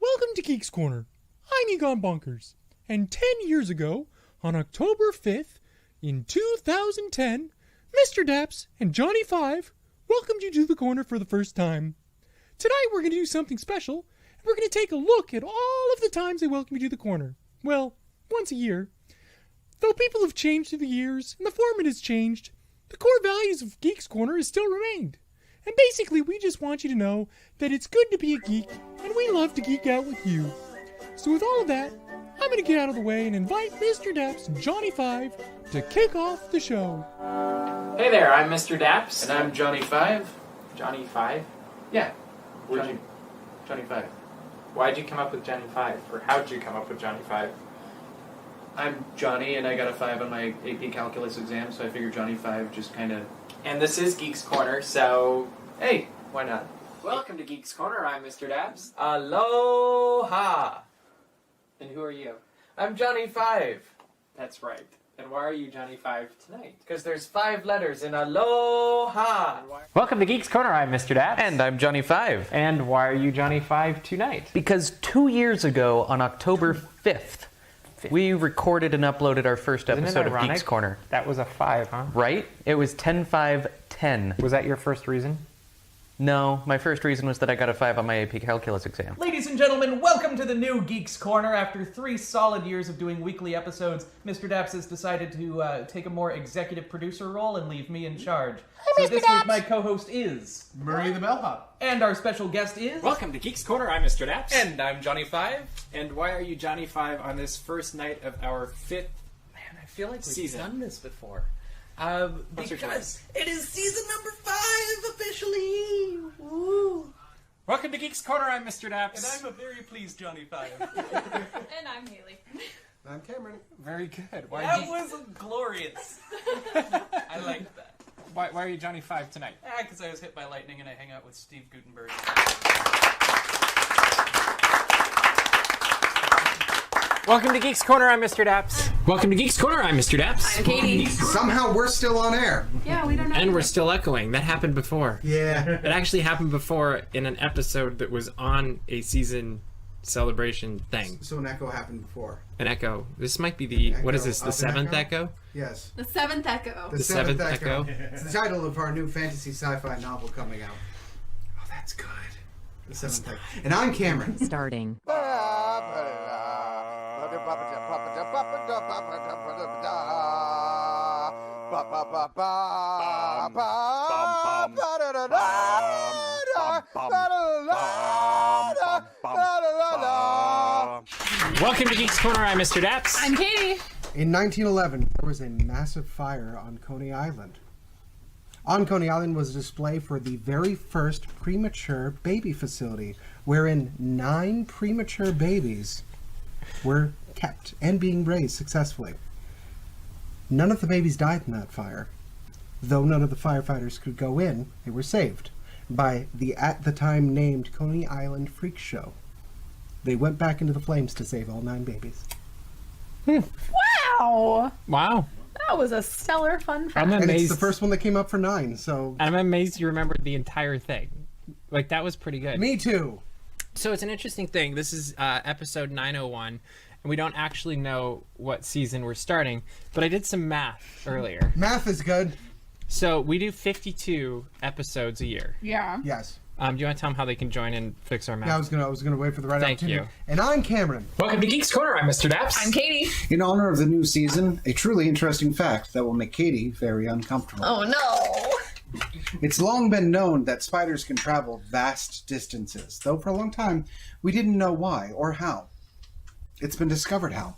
Welcome to Geeks Corner. I'm Egon Bonkers. And 10 years ago, on October 5th, in 2010, Mr. DAPs and Johnny 5 welcomed you to the corner for the first time. Tonight we're going to do something special, and we're going to take a look at all of the times they welcome you to the corner. Well, once a year. Though people have changed through the years, and the format has changed, the core values of Geeks Corner has still remained. And basically, we just want you to know that it's good to be a geek, and we love to geek out with you. So with all of that, I'm going to get out of the way and invite Mr. Daps and Johnny 5 to kick off the show. Hey there, I'm Mr. Daps. And I'm Johnny 5. Johnny 5? Yeah. Johnny 5. Why'd you come up with Johnny 5? Or how'd you come up with Johnny 5? I'm Johnny, and I got a 5 on my AP Calculus exam, so I figured Johnny 5 just kind of... And this is Geeks Corner, so... Hey, why not? Welcome to Geeks Corner, I'm Mr. Daps. Aloha! And who are you? I'm Johnny 5. That's right. And why are you Johnny 5 tonight? Because there's 5 letters in aloha! Welcome to Geeks Corner, I'm Mr. Daps. And I'm Johnny 5. And why are you Johnny 5 tonight? Because 2 years ago, on October 5th, we recorded and uploaded our first episode of Geeks Corner. That was a 5, huh? Right? It was 10-5-10. Was that your first reason? No, my first reason was that I got a 5 on my AP Calculus exam. Ladies and gentlemen, welcome to the new Geeks Corner. After 3 solid years of doing weekly episodes, Mr. Daps has decided to take a more executive producer role and leave me in charge. So this week my co-host is... Murray the Bellhop. And our special guest is... Welcome to Geeks Corner, I'm Mr. Daps. And I'm Johnny 5. And why are you Johnny 5 on this first night of our 5th Man, I feel like we've season? done this before. What's your choice? It is season number 5 officially! Woo! Welcome to Geeks Corner, I'm Mr. Daps. And I'm a very pleased Johnny 5. And I'm Haley. I'm Cameron. Very good. That was glorious. I liked that. Why are you Johnny 5 tonight? Because I was hit by lightning and I hang out with Steve Gutenberg. Welcome to Geeks Corner, I'm Mr. Daps. Welcome to Geeks Corner, I'm Mr. Daps. I'm Katie. Somehow we're still on air. Yeah, we don't know. And we're still echoing. That happened before. Yeah. It actually happened before in an episode that was on a season celebration thing. So an echo happened before. An echo. This might be the, what is this, the An 7th echo? echo? Yes. The 7th Echo. The seventh echo. It's the title of our new fantasy sci-fi novel coming out. Oh, that's good. The seventh echo. And I'm Cameron. Starting. Welcome to Geeks Corner, I'm Mr. Daps. I'm Katie. In 1911, there was a massive fire on Coney Island. On Coney Island was a display for the very first premature baby facility, wherein 9 premature babies were kept and being raised successfully. None of the babies died in that fire. Though none of the firefighters could go in, they were saved by the at the time named Coney Island Freak Show. They went back into the flames to save all 9 babies. Wow. Wow. That was a stellar fun fact. I'm And it's amazed. the first one that came up for 9, so... I'm amazed you remembered the entire thing. Like, that was pretty good. Me too! So it's an interesting thing. This is episode 901, and we don't actually know what season we're starting, but I did some math earlier. Math is good. So we do 52 episodes a year. Yeah. Yes. Do you want to tell them how they can join and fix our math? Yeah, I was gonna wait for the right Thank opportunity. you. And I'm Cameron. Welcome to Geeks Corner, I'm Mr. Daps. I'm Katie. In honor of the new season, a truly interesting fact that will make Katie very uncomfortable. Oh no. It's long been known that spiders can travel vast distances, though for a long time we didn't know why or how. It's been discovered how.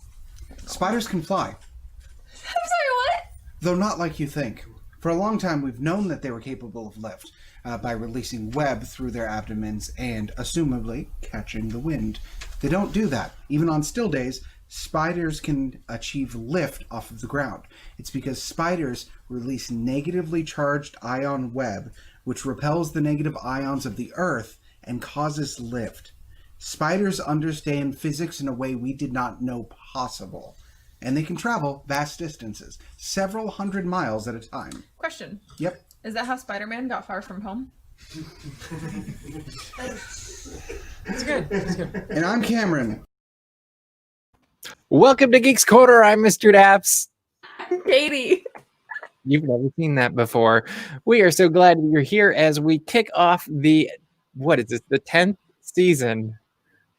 Spiders can fly, I'm sorry, what? though not like you think. For a long time we've known that they were capable of lift by releasing web through their abdomens and, assumably, catching the wind. They don't do that. Even on still days, spiders can achieve lift off of the ground. It's because spiders release negatively charged ion web, which repels the negative ions of the Earth and causes lift. Spiders understand physics in a way we did not know possible. And they can travel vast distances, several hundred miles at a time. Question. Yep. Is that how Spider-Man got far from home? It's good. It's good. And I'm Cameron. Welcome to Geeks Corner. I'm Mr. Daps. Katie. You've never seen that before. We are so glad you're here as we kick off the 10th season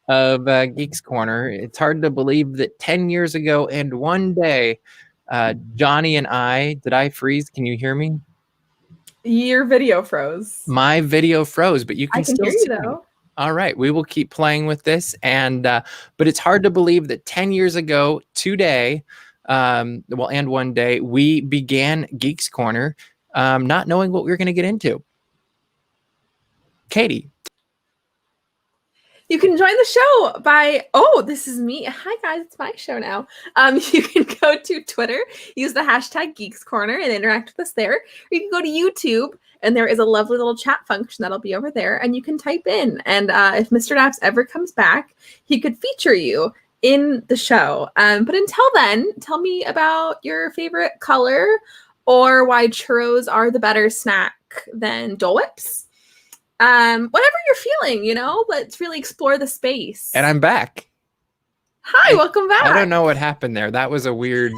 of Geeks Corner. It's hard to believe that 10 years ago and one day, Johnny and did I freeze? Can you hear me? Your video froze. My video froze, but you can still hear see you me. though. All right, we will keep playing with this, but it's hard to believe that 10 years ago today, and one day, we began Geeks Corner, not knowing what we were going to get into. Katie. You can join the show by, this is me. Hi guys, it's my show now. You can go to Twitter, use the hashtag Geeks Corner and interact with us there. Or you can go to YouTube and there is a lovely little chat function that'll be over there and you can type in. And if Mr. Daps ever comes back, he could feature you in the show. But until then, tell me about your favorite color or why churros are the better snack than Dole Whips. Whatever you're feeling, let's really explore the space. And I'm back. Hi, welcome back. I don't know what happened there. That was a weird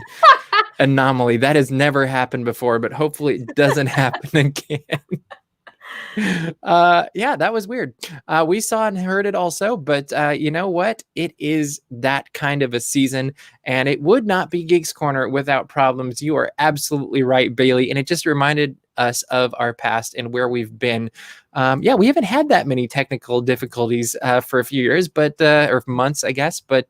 anomaly. That has never happened before, but hopefully it doesn't happen again. That was weird. We saw and heard it also, but you know what? It is that kind of a season, and it would not be Geeks Corner without problems. You are absolutely right, Bailey, and it just reminded us of our past and where we've been. We haven't had that many technical difficulties for a few years, or months, I guess, but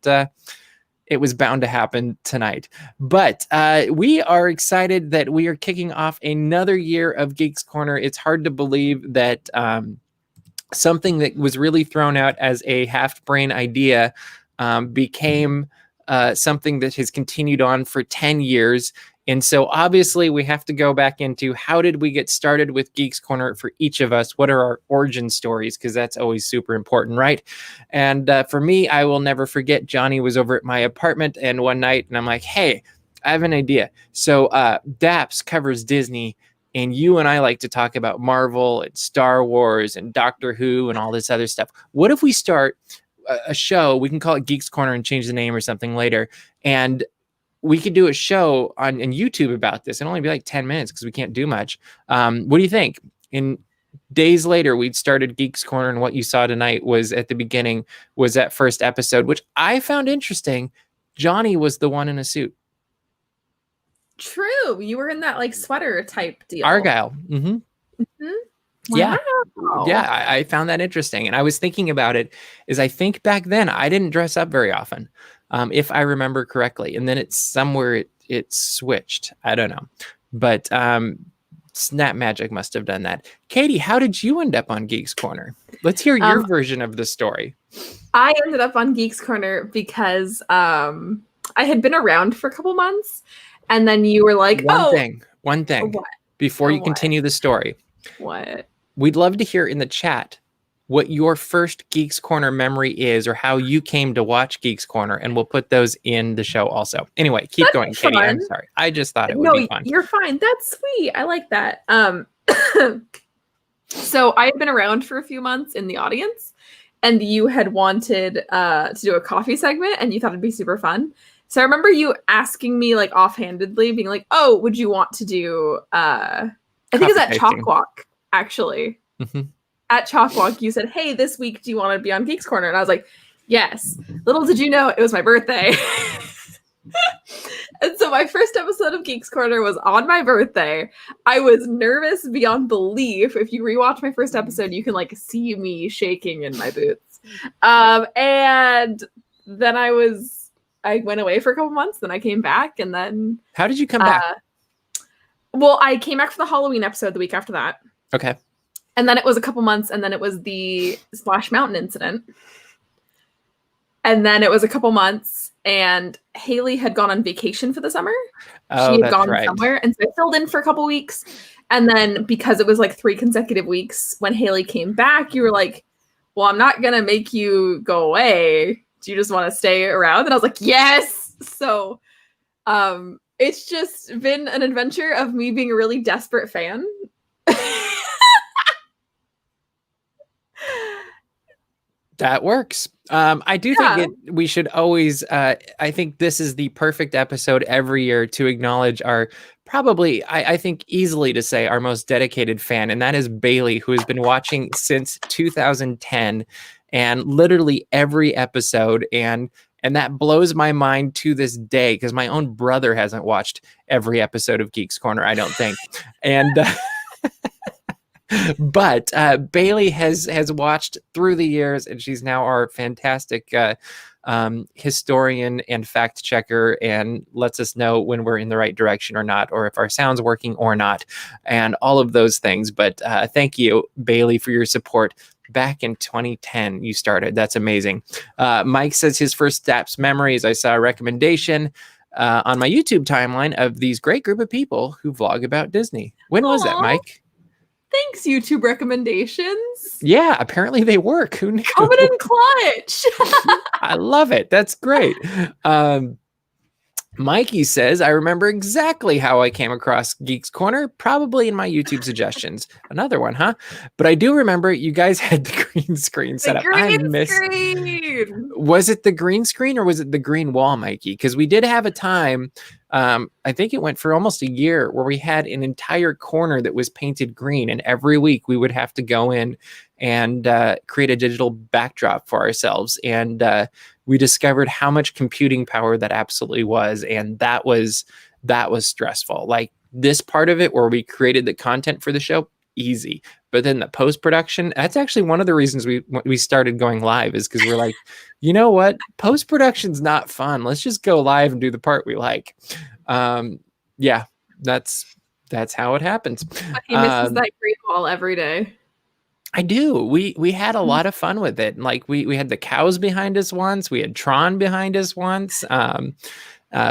it was bound to happen tonight. But we are excited that we are kicking off another year of Geeks Corner. It's hard to believe that something that was really thrown out as a half-brain idea became something that has continued on for 10 years. And so obviously we have to go back into how did we get started with Geeks Corner for each of us? What are our origin stories? Because that's always super important, right? And for me, I will never forget Johnny was over at my apartment and one night and I'm like, hey, I have an idea. So Daps covers Disney and you and I like to talk about Marvel and Star Wars and Doctor Who and all this other stuff. What if we start a show? We can call it Geeks Corner and change the name or something later. And we could do a show on YouTube about this and only be like 10 minutes because we can't do much. What do you think? In days later, we'd started Geeks Corner, and what you saw tonight was at the beginning was that first episode, which I found interesting. Johnny was the one in a suit. True. You were in that like sweater type deal. Argyle. Mm-hmm. Wow. Yeah, I found that interesting. And I was thinking about it is I think back then I didn't dress up very often. If I remember correctly. And then it's somewhere it switched. I don't know. But Snap Magic must have done that. Katie, how did you end up on Geeks Corner? Let's hear your version of the story. I ended up on Geeks Corner because I had been around for a couple months. And then you were like, One thing. What? Before you continue the story. What? We'd love to hear in the chat what your first Geeks Corner memory is or how you came to watch Geeks Corner, and we'll put those in the show also. Anyway, keep going, Katie. Fun. I'm sorry. I just thought it would be fun. You're fine. That's sweet. I like that. So I had been around for a few months in the audience, and you had wanted to do a coffee segment, and you thought it'd be super fun. So I remember you asking me like offhandedly, being like, "Oh, would you want to do?" I think it was at Chalk Walk, actually. Mm-hmm. At Chalk Walk, you said, "Hey, this week, do you want to be on Geeks Corner?" And I was like, "Yes." Little did you know, it was my birthday. And so my first episode of Geeks Corner was on my birthday. I was nervous beyond belief. If you rewatch my first episode, you can like see me shaking in my boots. And then I went away for a couple months. Then I came back, and then how did you come back? Well, I came back for the Halloween episode the week after that. Okay. And then it was a couple months, and then it was the Splash Mountain incident. And then it was a couple months, and Haley had gone on vacation for the summer. She had gone somewhere, and so I filled in for a couple weeks. And then because it was like 3 consecutive weeks, when Haley came back, you were like, "Well, I'm not gonna make you go away. Do you just want to stay around?" And I was like, "Yes." So, it's just been an adventure of me being a really desperate fan. That works. I do think we should always, I think this is the perfect episode every year to acknowledge our probably, I think easily to say our most dedicated fan, and that is Bailey, who has been watching since 2010 and literally every episode. And that blows my mind to this day because my own brother hasn't watched every episode of Geeks Corner, I don't think. And but Bailey has watched through the years, and she's now our fantastic historian and fact checker, and lets us know when we're in the right direction or not, or if our sound's working or not, and all of those things. But thank you, Bailey, for your support. Back in 2010, you started. That's amazing. Mike says his first DAPs memories. I saw a recommendation on my YouTube timeline of these great group of people who vlog about Disney. When was that, Mike? Thanks, YouTube recommendations. Yeah, apparently they work. Who knew? Coming in clutch. I love it. That's great. Mikey says, I remember exactly how I came across Geeks Corner, probably in my YouTube suggestions. Another one, huh? But I do remember you guys had the green screen set up. Screen. Was it the green screen or was it the green wall, Mikey? Because we did have a time, I think it went for almost a year, where we had an entire corner that was painted green. And every week we would have to go in and create a digital backdrop for ourselves. And we discovered how much computing power that absolutely was. And that was stressful. Like this part of it where we created the content for the show, easy. But then the post-production, that's actually one of the reasons we started going live, is because we're like, you know what? Post-production's not fun. Let's just go live and do the part we like. Yeah, that's how it happens. But he misses that green wall every day. I do. We had a lot of fun with it. Like we had the cows behind us once. We had Tron behind us once.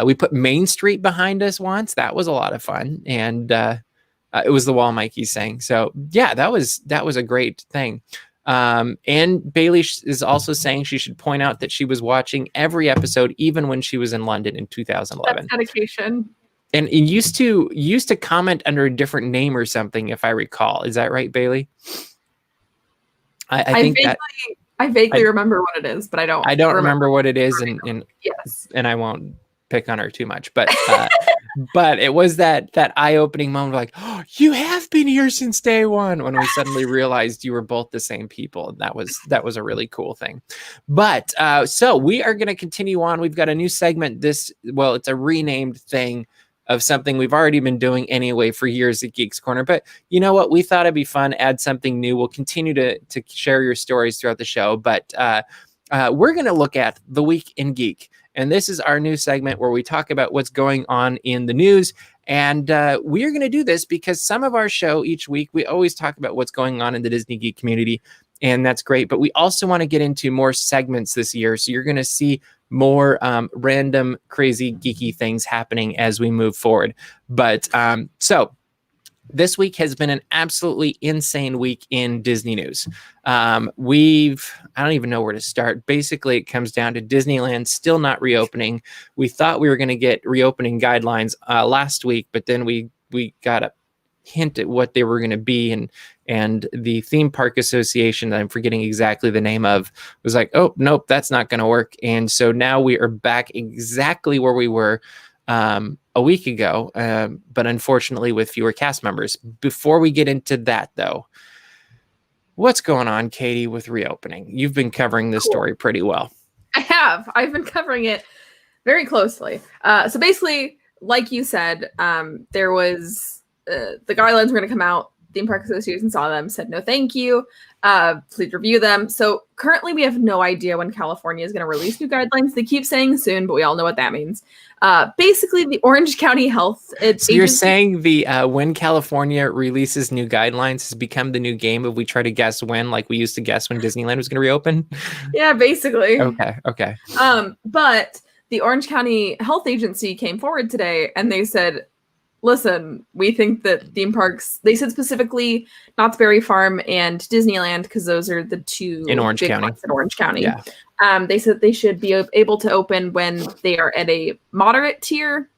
We put Main Street behind us once. That was a lot of fun. And it was the wall Mikey's saying. So yeah, that was a great thing. And Bailey is also saying she should point out that she was watching every episode, even when she was in London in 2011. That's dedication. And it used to comment under a different name or something, if I recall. Is that right, Bailey? I vaguely remember what it is, but I don't remember what it is, and yes, and I won't pick on her too much, but but it was that eye-opening moment, like, oh, you have been here since day one, when we suddenly realized you were both the same people. And that was a really cool thing. But so we are going to continue on. We've got a new segment. It's a renamed thing of something we've already been doing anyway for years at Geeks Corner. But you know what? We thought it'd be fun, add something new. We'll continue to share your stories throughout the show. But we're going to look at the Week in Geek. And this is our new segment where we talk about what's going on in the news. And we are going to do this because some of our show each week, we always talk about what's going on in the Disney geek community. And that's great. But we also want to get into more segments this year. So you're going to see more random, crazy, geeky things happening as we move forward. But so this week has been an absolutely insane week in Disney news. I don't even know where to start. Basically, it comes down to Disneyland still not reopening. We thought we were going to get reopening guidelines last week, but then we got a hint at what they were going to be, and the theme park association that I'm forgetting exactly the name of was like, oh nope, that's not going to work. And so now we are back exactly where we were a week ago, but unfortunately with fewer cast members. Before we get into that though, what's going on, Caitie, with reopening? You've been covering this story pretty well. I have. I've been covering it very closely. So basically, like you said, there was the guidelines were going to come out. Theme Park Association saw them, said no thank you, please review them. So currently we have no idea when California is going to release new guidelines. They keep saying soon, but we all know what that means. Basically, the Orange County Health So you're saying the when California releases new guidelines has become the new game of we try to guess when, like we used to guess when Disneyland was going to reopen? Yeah, basically. Okay. But the Orange County Health Agency came forward today and they said, listen, we think that theme parks, they said specifically Knott's Berry Farm and Disneyland, because those are the two in Orange big County. parks in Orange County. Yeah. They said they should be able to open when they are at a moderate tier,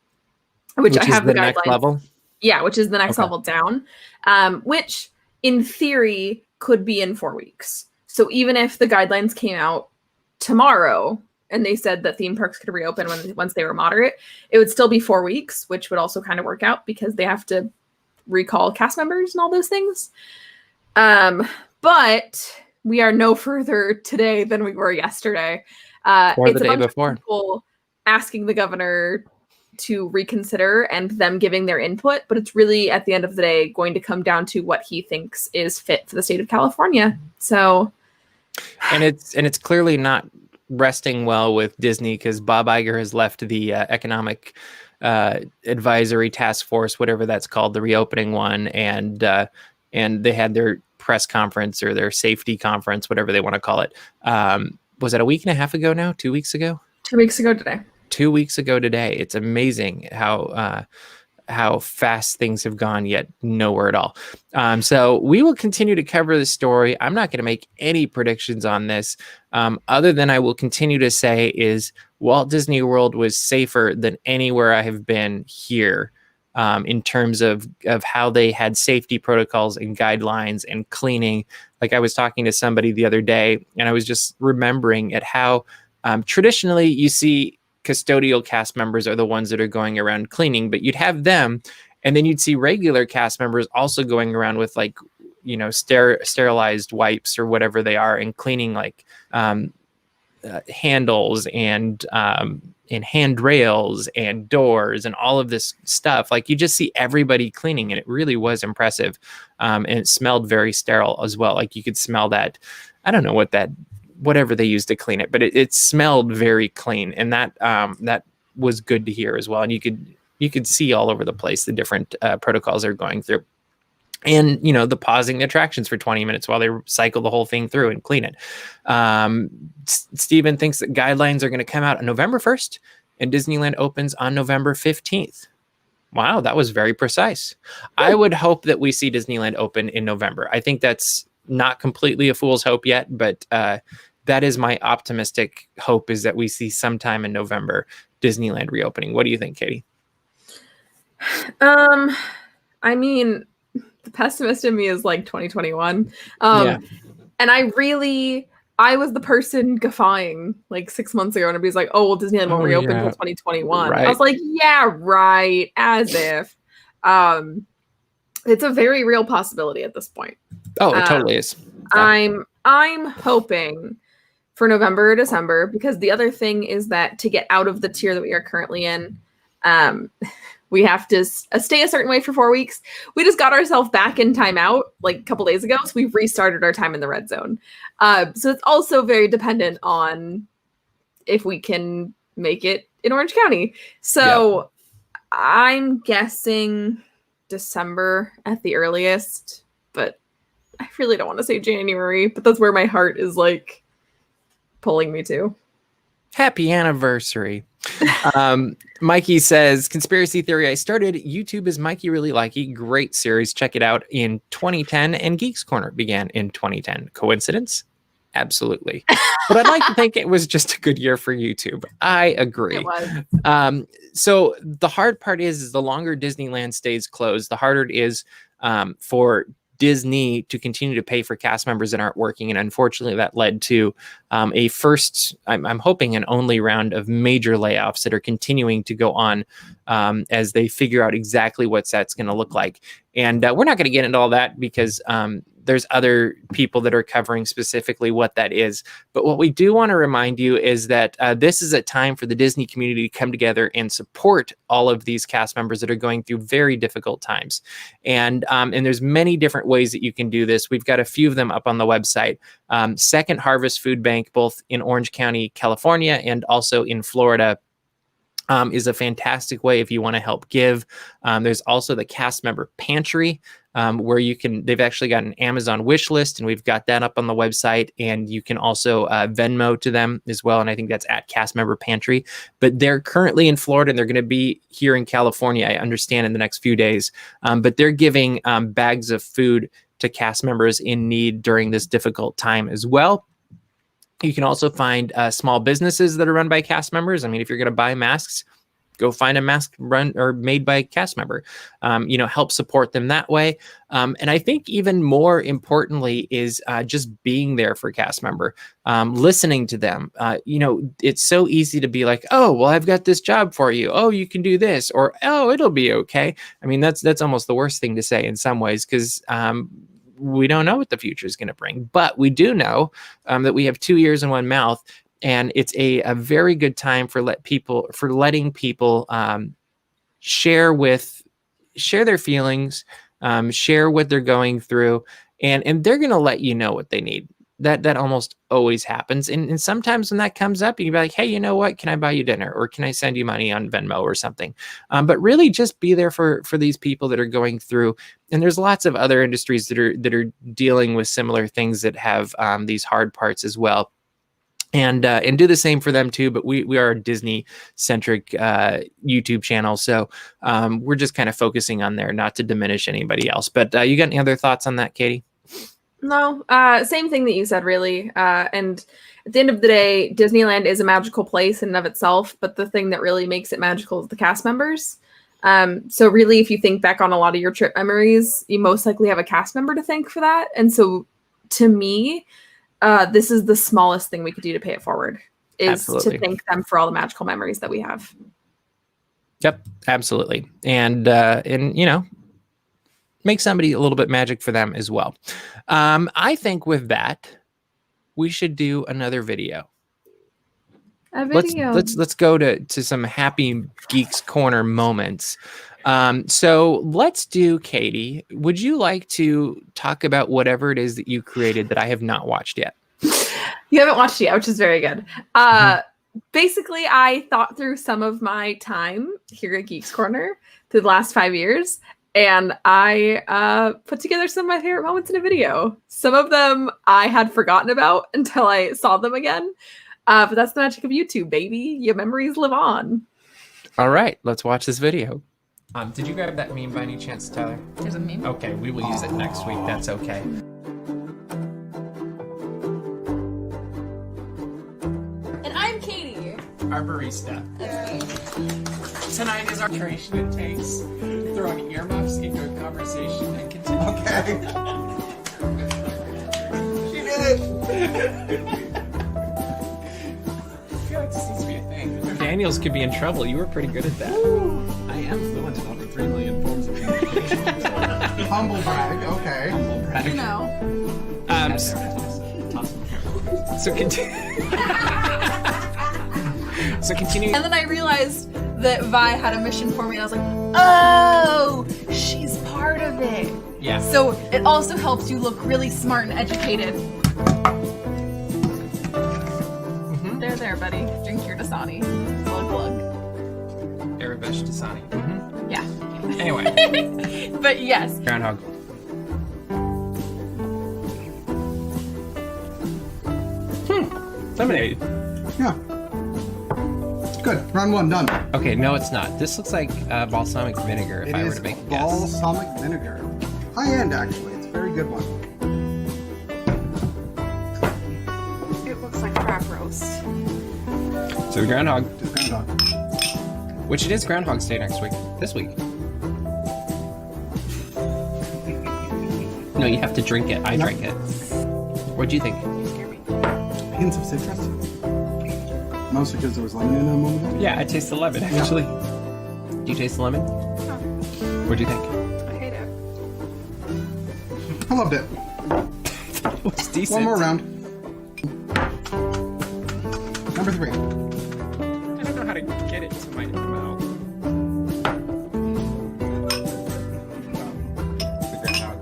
which I have the guidelines. Next level? Yeah, which is the next level down, which in theory could be in 4 weeks. So even if the guidelines came out tomorrow and they said that theme parks could reopen once they were moderate, it would still be 4 weeks, which would also kind of work out because they have to recall cast members and all those things. But we are no further today than we were yesterday. Or it's the a day bunch before. of people asking the governor to reconsider and them giving their input, but it's really at the end of the day going to come down to what he thinks is fit for the state of California. So, and it's clearly not resting well with Disney because Bob Iger has left the economic advisory task force, whatever that's called, the reopening one, and they had their press conference or their safety conference, whatever they want to call it. Was it a week and a half ago now? 2 weeks ago? 2 weeks ago today. 2 weeks ago today. It's amazing how fast things have gone, yet nowhere at all. So we will continue to cover the story. I'm not going to make any predictions on this, other than I will continue to say is Walt Disney World was safer than anywhere I have been here, in terms of how they had safety protocols and guidelines and cleaning. Like I was talking to somebody the other day, and I was just remembering at how traditionally you see custodial cast members are the ones that are going around cleaning, but you'd have them, and then you'd see regular cast members also going around with like, sterilized wipes or whatever they are and cleaning like handles and handrails and doors and all of this stuff. Like you just see everybody cleaning, and it really was impressive. And it smelled very sterile as well. Like you could smell that. I don't know whatever they used to clean it, but it smelled very clean, and that was good to hear as well. And you could see all over the place the different protocols they're going through, and the pausing the attractions for 20 minutes while they cycle the whole thing through and clean it. Steven thinks that guidelines are going to come out on November 1st, and Disneyland opens on November 15th. Wow, that was very precise. I would hope that we see Disneyland open in November. I think that's not completely a fool's hope yet, but that is my optimistic hope, is that we see sometime in November Disneyland reopening. What do you think, Caitie? I mean, the pessimist in me is like 2021. Yeah. And I was the person guffawing like 6 months ago, and everybody's like, oh, well, Disneyland won't reopen until 2021. Right. I was like, yeah, right. As if. It's a very real possibility at this point. Oh, it totally is. Yeah. I'm hoping for November or December, because the other thing is that to get out of the tier that we are currently in, we have to stay a certain way for 4 weeks. We just got ourselves back in timeout like a couple days ago, so we've restarted our time in the red zone. So it's also very dependent on if we can make it in Orange County. So I'm guessing December at the earliest, but I really don't want to say January, but that's where my heart is like pulling me to. Happy anniversary. Mikey says, conspiracy theory. I started YouTube as Mikey Really Likey. Great series. Check it out in 2010, and Geeks Corner began in 2010. Coincidence? Absolutely. But I'd like to think it was just a good year for YouTube. I agree. It was. So the hard part is the longer Disneyland stays closed, the harder it is for Disney to continue to pay for cast members that aren't working. And unfortunately, that led to a first, I'm hoping, an only round of major layoffs that are continuing to go on as they figure out exactly what that's going to look like. And we're not going to get into all that because there's other people that are covering specifically what that is. But what we do want to remind you is that this is a time for the Disney community to come together and support all of these cast members that are going through very difficult times. And there's many different ways that you can do this. We've got a few of them up on the website. Second Harvest Food Bank, both in Orange County, California, and also in Florida, is a fantastic way if you want to help give. There's also the cast member pantry, where they've actually got an Amazon wish list, and we've got that up on the website, and you can also Venmo to them as well. And I think that's at cast member pantry, but they're currently in Florida and they're going to be here in California, I understand, in the next few days. But they're giving bags of food to cast members in need during this difficult time as well. You can also find small businesses that are run by cast members. I mean, if you're going to buy masks, go find a mask run or made by a cast member. Help support them that way. And I think even more importantly is just being there for cast member, listening to them. It's so easy to be like, oh, well, I've got this job for you. Oh, you can do this, or oh, it'll be okay. I mean, that's almost the worst thing to say in some ways, because we don't know what the future is going to bring, but we do know that we have 2 ears and one mouth, and it's a very good time for letting people share their feelings, share what they're going through, and they're going to let you know what they need. That almost always happens. And sometimes when that comes up, you can be like, hey, you know what? Can I buy you dinner? Or can I send you money on Venmo or something? But really just be there for these people that are going through. And there's lots of other industries that are dealing with similar things that have these hard parts as well. And do the same for them too. But we are a Disney-centric YouTube channel. So we're just kind of focusing on there, not to diminish anybody else. But you got any other thoughts on that, Caitie? No, same thing that you said, really. And at the end of the day, Disneyland is a magical place in and of itself, but the thing that really makes it magical is the cast members. So really, if you think back on a lot of your trip memories, you most likely have a cast member to thank for that. And so to me, this is the smallest thing we could do to pay it forward, is Absolutely. to thank them for all the magical memories that we have. Yep, absolutely. And make somebody a little bit magic for them as well. I think with that, we should do another video. A video. Let's go to some happy Geeks Corner moments. So let's do, Caitie, would you like to talk about whatever it is that you created that I have not watched yet? You haven't watched it yet, which is very good. Basically, I thought through some of my time here at Geeks Corner through the last 5 years, and I put together some of my favorite moments in a video. Some of them I had forgotten about until I saw them again. But that's the magic of YouTube, baby. Your memories live on. All right, let's watch this video. Did you grab that meme by any chance, Tyler? There's a meme? Okay, we will use it next week. That's okay. And I'm Katie. Our barista. Tonight is our creation it takes throwing earmuffs into a conversation and continue. Okay. She did it. I feel like this needs to be a thing. Daniels could be in trouble. You were pretty good at that. I am fluent in over 3 million forms of communication. Humble brag. Okay. Humble brag. You know. So continue. And then I realized that Vi had a mission for me, and I was like, oh, she's part of it. Yeah. So it also helps you look really smart and educated. Mm-hmm. There, buddy. Drink your Dasani. Plug, plug. Arabesh Dasani. Mm-hmm. Yeah. Anyway. But yes. Groundhog. Lemonade. Yeah. Good. Round one done. Okay, no, it's not. This looks like balsamic vinegar if It I were is to make a guess. balsamic vinegar. High end, actually. It's a very good one. It looks like crab roast. So the groundhog. Just groundhog. Which it is Groundhog's Day next week. This week. No, you have to drink it. I drank it. What'd you think? Hints of citrus. Mostly because there was lemon in it a moment ago. Yeah, I taste the lemon, actually. Do you taste the lemon? What'd you think? I hate it. I loved it. It's decent. One more round. Number 3. I don't know how to get it to my mouth. The groundhog.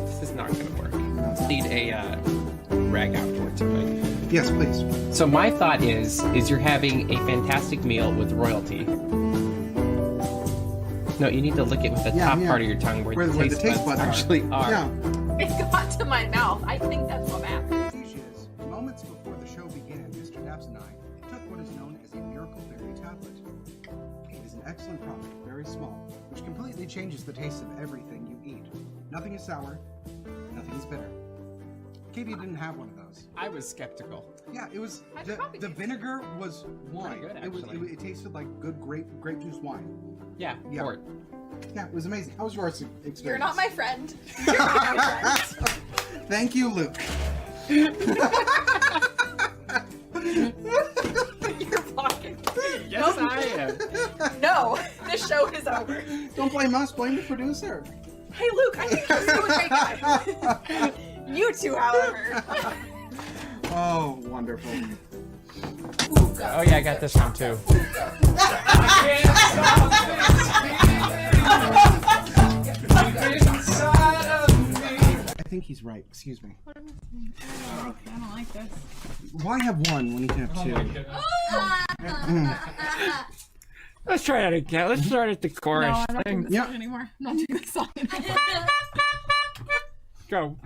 This is not going to work. Need a rag afterwards, right? Yes, please. So my thought is you're having a fantastic meal with royalty. No, you need to lick it with the top part of your tongue where the taste buds actually are. Yeah. It got to my mouth. I think that's what happened. Moments before the show began, Mr. Daps and I took what is known as a Miracle Berry tablet. It is an excellent product, very small, which completely changes the taste of everything you eat. Nothing is sour, nothing is bitter. Katie didn't have one of those. I was skeptical. Yeah, it was I the probably did. vinegar was wine. good, it was actually. it tasted like good grape juice wine. Yeah, Yeah. port. Yeah, it was amazing. How was your experience? You're not my friend. You're not my friend. Thank you, Luke. You're fucking. Yes, I am. No, the show is over. Don't blame us. Blame the producer. Hey, Luke, I think you're still a great guy. You two, however. Oh, wonderful. Oh yeah, I got this one too. I think he's right. Excuse me. I don't like this. Why have one when you can have two? Let's try it again. Let's start at the chorus. No, I'm not doing this Yeah. song anymore. I'm not doing this song anymore. Go.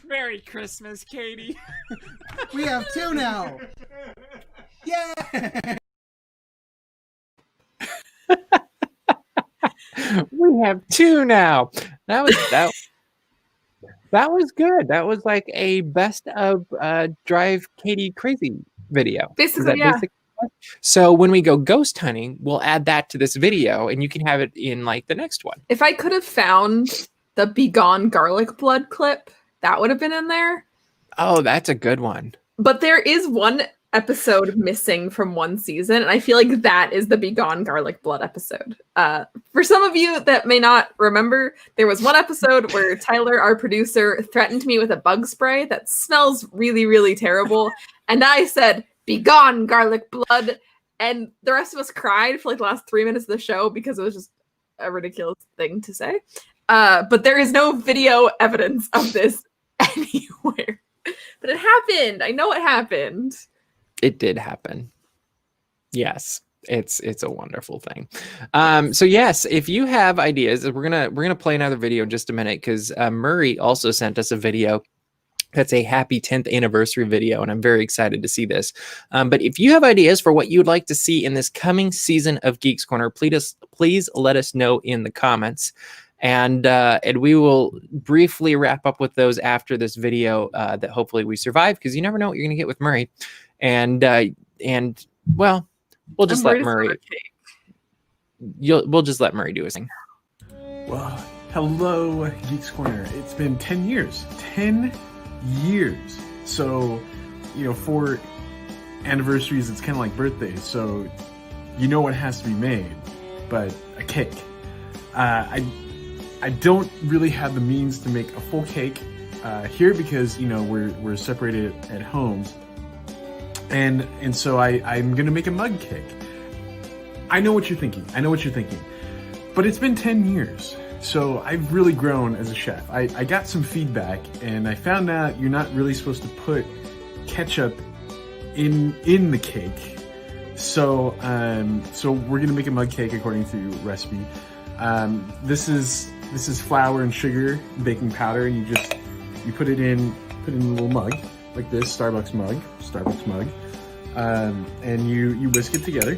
Merry Christmas, Katie. We have two now. Yeah. We have two now. That was good. That was like a best of Drive Katie Crazy video. Basically, Is that yeah. So when we go ghost hunting, we'll add that to this video, and you can have it in like the next one. If I could have found the Begone Garlic Blood clip, that would have been in there. Oh, that's a good one. But there is one episode missing from one season, and I feel like that is the Begone Garlic Blood episode. For some of you that may not remember, there was one episode where Tyler, our producer, threatened me with a bug spray that smells really, really terrible. And I said, "Begone garlic blood." And the rest of us cried for like the last 3 minutes of the show because it was just a ridiculous thing to say. But there is no video evidence of this anywhere. But it happened. I know it happened. It did happen. Yes, it's a wonderful thing. So yes, if you have ideas, we're gonna play another video in just a minute because Murray also sent us a video. That's a happy 10th anniversary video, and I'm very excited to see this. But if you have ideas for what you'd like to see in this coming season of Geeks Corner, please let us know in the comments. And we will briefly wrap up with those after this video that hopefully we survive, because you never know what you're going to get with Murray. And well, we'll just let Murray. We'll just let Murray do his thing. Well, hello, Geeks Corner. It's been 10 years. 10 years. So, for anniversaries, it's kind of like birthdays. So, you know what has to be made, but a cake. I don't really have the means to make a full cake here because we're separated at homes, and so I'm gonna make a mug cake. I know what you're thinking. But it's been 10 years, so I've really grown as a chef. I got some feedback, and I found out you're not really supposed to put ketchup in the cake. So we're gonna make a mug cake according to recipe. This is flour and sugar, baking powder, and you put it in a little mug like this, Starbucks mug, and you whisk it together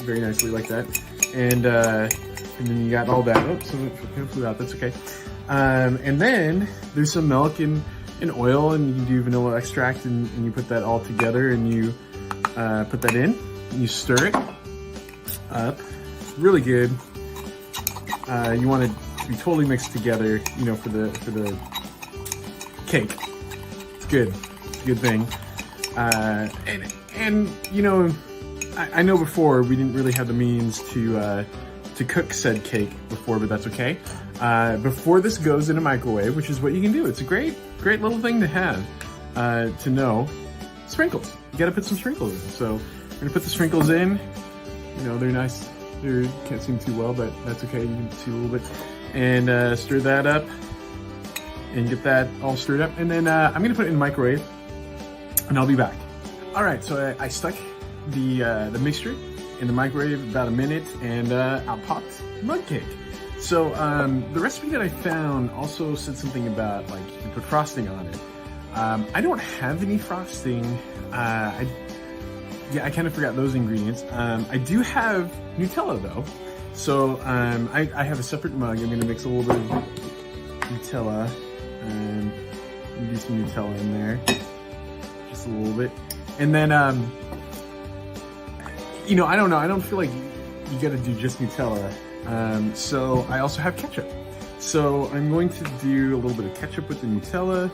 very nicely like that, and then you got all that. Oh, some flew out. That's okay. And then there's some milk and oil, and you can do vanilla extract, and you put that all together, and you put that in, and you stir it up, really good. You want it to be totally mixed together, for the cake. It's good. It's a good thing. And I know before we didn't really have the means to cook said cake before, but that's okay. Before this goes in a microwave, which is what you can do. It's a great little thing to have, to know. Sprinkles. You gotta put some sprinkles in. So we're gonna put the sprinkles in. They're nice. You can't see them too well, but that's okay. You can see a little bit. And stir that up. and get that all stirred up. And then I'm going to put it in the microwave, and I'll be back. All right, so I stuck the mixture in the microwave about a minute, and out popped mug cake. So the recipe that I found also said something about like you can put frosting on it. I don't have any frosting. I kind of forgot those ingredients. I do have Nutella though. So I have a separate mug. I'm going to mix a little bit of Nutella and do some Nutella in there, just a little bit. And then, I don't know. I don't feel like you got to do just Nutella. So I also have ketchup. So I'm going to do a little bit of ketchup with the Nutella.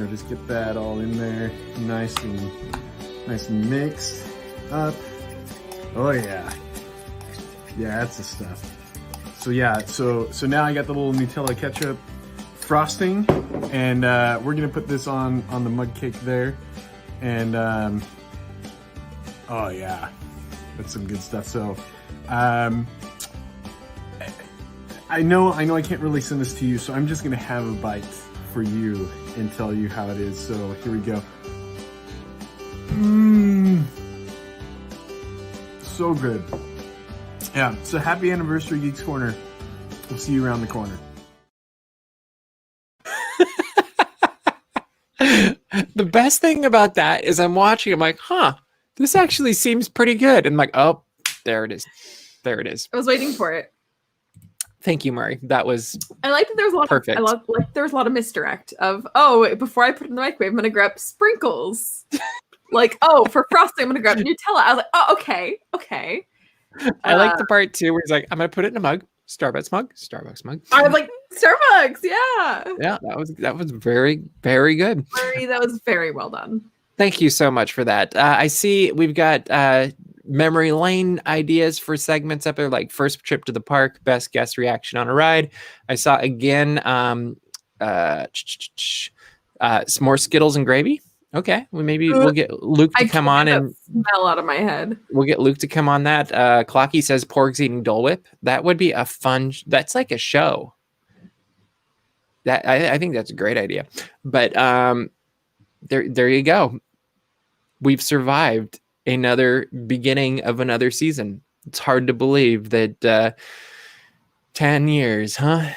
Just get that all in there, nice and mixed up. Oh yeah, that's the stuff. So yeah, so now I got the little Nutella ketchup frosting, and we're gonna put this on the mug cake there, and oh yeah, that's some good stuff. So I know I can't really send this to you, so I'm just gonna have a bite for you and tell you how it is. So here we go. So good. Yeah, so happy anniversary, Geeks Corner. We'll see you around the corner. The best thing about that is I'm watching, I'm like, this actually seems pretty good. And I'm like, oh, there it is. There it is. I was waiting for it. Thank you, Murray. That was I like that there was a lot perfect. There was a lot of misdirect of, before I put it in the microwave, I'm gonna grab sprinkles. For frosting, I'm gonna grab Nutella. I was like, oh, okay. I like the part too where he's like, I'm gonna put it in a mug. Starbucks mug. I was like, Starbucks, yeah. Yeah, that was very, very good. Murray, that was very well done. Thank you so much for that. I see we've got memory lane ideas for segments up there, like first trip to the park, best guest reaction on a ride. I saw again some more Skittles and gravy. Okay, we'll get Luke to come on and smell out of my head. We'll get Luke to come on that. Clocky says Porg's eating Dole Whip. That would be a fun. That's like a show. That I think that's a great idea. But there you go. We've survived another beginning of another season. It's hard to believe that 10 years, huh?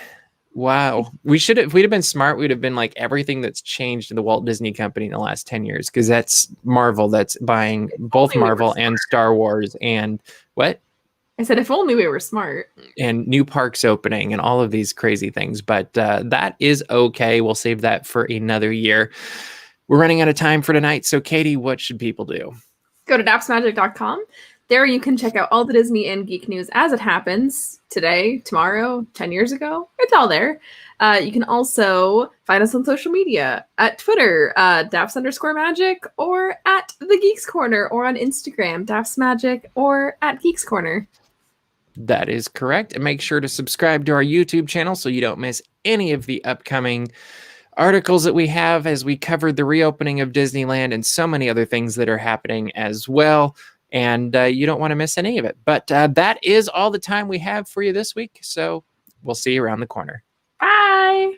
Wow. If we'd have been smart, we'd have been like everything that's changed in the Walt Disney Company in the last 10 years, because that's Marvel that's buying both Marvel and Star Wars and what? I said, if only we were smart. And new parks opening and all of these crazy things. But that is okay. We'll save that for another year. We're running out of time for tonight. So, Caitie, what should people do? Go to dapsmagic.com. There you can check out all the Disney and geek news as it happens today, tomorrow, 10 years ago. It's all there. You can also find us on social media at Twitter, daps_magic, or at the Geeks Corner, or on Instagram, dapsmagic, or at Geeks Corner. That is correct. And make sure to subscribe to our YouTube channel so you don't miss any of the upcoming articles that we have as we covered the reopening of Disneyland and so many other things that are happening as well. And you don't want to miss any of it. But that is all the time we have for you this week. So we'll see you around the corner. Bye.